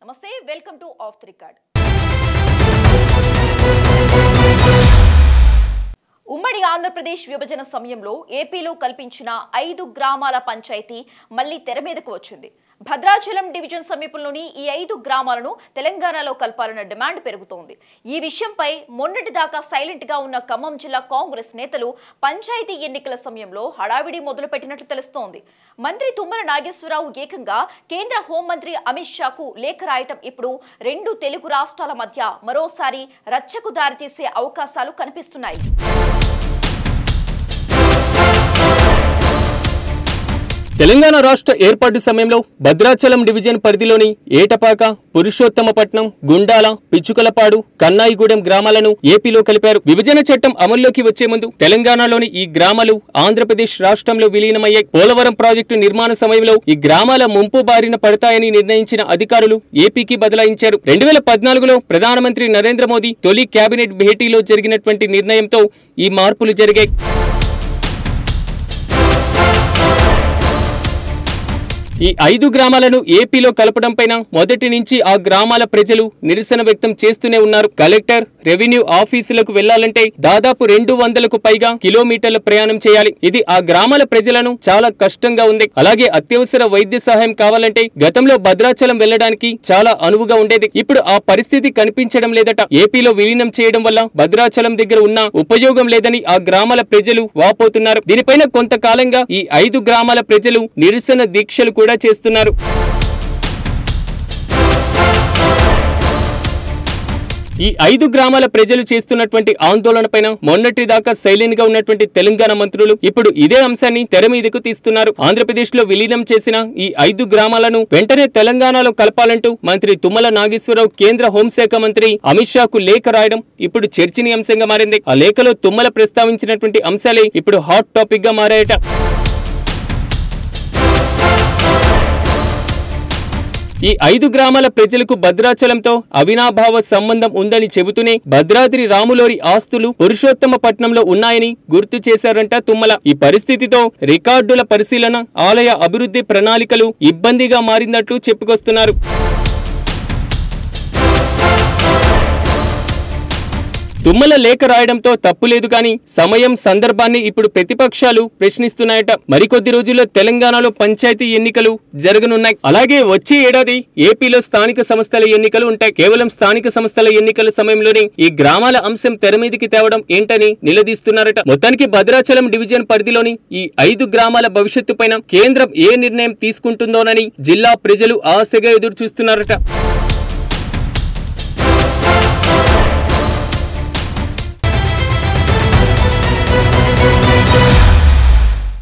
నమస్తే, welcome to of the record. ఉమ్మడి ఆంధ్రప్రదేశ్ విభజన సమయంలో ఏపీలో కల్పించిన 5 గ్రామాల పంచాయతీ మళ్లీ తెర మీదకు వచ్చింది. భద్రాచలం డివిజన్ సమీపంలోని ఈ 5 గ్రామాలను తెలంగాణలో కలపాలన్న డిమాండ్ పెరుగుతోంది. ఈ విషయంపై మొన్నటిదాకా సైలెంట్ గా ఉన్న ఖమ్మం జిల్లా కాంగ్రెస్ నేతలు పంచాయతీ ఎన్నికల సమయంలో హడావిడి మొదలుపెట్టినట్లు తెలుస్తోంది. మంత్రి తుమ్మల నాగేశ్వరరావు ఏకంగా కేంద్ర హోంమంత్రి అమిత్ షాకు లేఖ రాయటం ఇప్పుడు 2 తెలుగు రాష్ట్రాల మధ్య మరోసారి రచ్చకు దారితీసే అవకాశాలు కనిపిస్తున్నాయి. తెలంగాణ రాష్ట్ర ఏర్పాటు సమయంలో భద్రాచలం డివిజన్ పరిధిలోని ఏటపాక, పురుషోత్తమపట్నం, గుండాల, పిచ్చుకలపాడు, కన్నాయిగూడెం గ్రామాలను ఏపీలో కలిపారు. విభజన చట్టం అమల్లోకి వచ్చే ముందు తెలంగాణలోని ఈ గ్రామాలు ఆంధ్రప్రదేశ్ రాష్ట్రంలో విలీనమయ్యాయి. పోలవరం ప్రాజెక్టు నిర్మాణ సమయంలో ఈ గ్రామాల ముంపు బారిన పడతాయని నిర్ణయించిన అధికారులు ఏపీకి బదలాయించారు. 2014లో ప్రధానమంత్రి నరేంద్ర మోదీ తొలి కేబినెట్ భేటీలో జరిగినటువంటి నిర్ణయంతో ఈ మార్పులు జరిగాయి. ఈ 5 గ్రామాలను ఏపీలో కలపడం పైన మొదటి నుంచి ఆ గ్రామాల ప్రజలు నిరసన వ్యక్తం చేస్తూనే ఉన్నారు. కలెక్టర్, రెవెన్యూ ఆఫీసులకు వెళ్లాలంటే దాదాపు 200కు పైగా కిలోమీటర్ల ప్రయాణం చేయాలి. ఇది ఆ గ్రామాల ప్రజలను చాలా కష్టంగా ఉంది. అలాగే అత్యవసర వైద్య సహాయం కావాలంటే గతంలో భద్రాచలం వెళ్లడానికి చాలా అనువుగా ఉండేది. ఇప్పుడు ఆ పరిస్థితి కనిపించడం లేదట. ఏపీలో విలీనం చేయడం వల్ల భద్రాచలం దగ్గర ఉన్న ఉపయోగం లేదని ఆ గ్రామాల ప్రజలు వాపోతున్నారు. దీనిపైన కొంతకాలంగా ఈ 5 గ్రామాల ప్రజలు నిరసన దీక్షలు కూడా చేస్తున్నారు. ఈ 5 గ్రామాల ప్రజలు చేస్తున్నటువంటి ఆందోళన పైన మొన్నటిదాకా సైలెంట్ గా ఉన్నటువంటి తెలంగాణ మంత్రులు ఇప్పుడు ఇదే అంశాన్ని తెర మీదకు తీస్తున్నారు. ఆంధ్రప్రదేశ్ లో విలీనం చేసిన ఈ 5 గ్రామాలను వెంటనే తెలంగాణలో కలపాలంటూ మంత్రి తుమ్మల నాగేశ్వరరావు కేంద్ర హోంశాఖ మంత్రి అమిత్ షాకు లేఖ రాయడం ఇప్పుడు చర్చనీయాంశంగా మారింది. ఆ లేఖలో తుమ్మల ప్రస్తావించినటువంటి అంశాలే ఇప్పుడు హాట్ టాపిక్ గా మారాయట. ఈ 5 గ్రామాల ప్రజలకు భద్రాచలంతో అవినాభావ సంబంధం ఉందని చెబుతూనే భద్రాద్రి రాములోరి ఆస్తులు పురుషోత్తమపట్నంలో ఉన్నాయని గుర్తు చేశారంట తుమ్మల. ఈ పరిస్థితితో రికార్డుల పరిశీలన, ఆలయ అభివృద్ధి ప్రణాళికలు ఇబ్బందిగా మారిందట్టు చెప్పుకొస్తున్నారు. తుమ్మల లేఖ రాయడంతో తప్పులేదు కానీ సమయం, సందర్భాన్ని ఇప్పుడు ప్రతిపక్షాలు ప్రశ్నిస్తున్నాయట. మరికొద్ది రోజుల్లో తెలంగాణలో పంచాయతీ ఎన్నికలు జరగనున్నాయి. అలాగే వచ్చే ఏడాది ఏపీలో స్థానిక సంస్థల ఎన్నికలు ఉంటాయి. కేవలం స్థానిక సంస్థల ఎన్నికల సమయంలోనే ఈ గ్రామాల అంశం తెర మీదకి తేవడం ఏంటని నిలదీస్తున్నారట. మొత్తానికి భద్రాచలం డివిజన్ పరిధిలోని ఈ 5 గ్రామాల భవిష్యత్తు పైన కేంద్రం ఏ నిర్ణయం తీసుకుంటుందోనని జిల్లా ప్రజలు ఆశగా ఎదురు చూస్తున్నారట.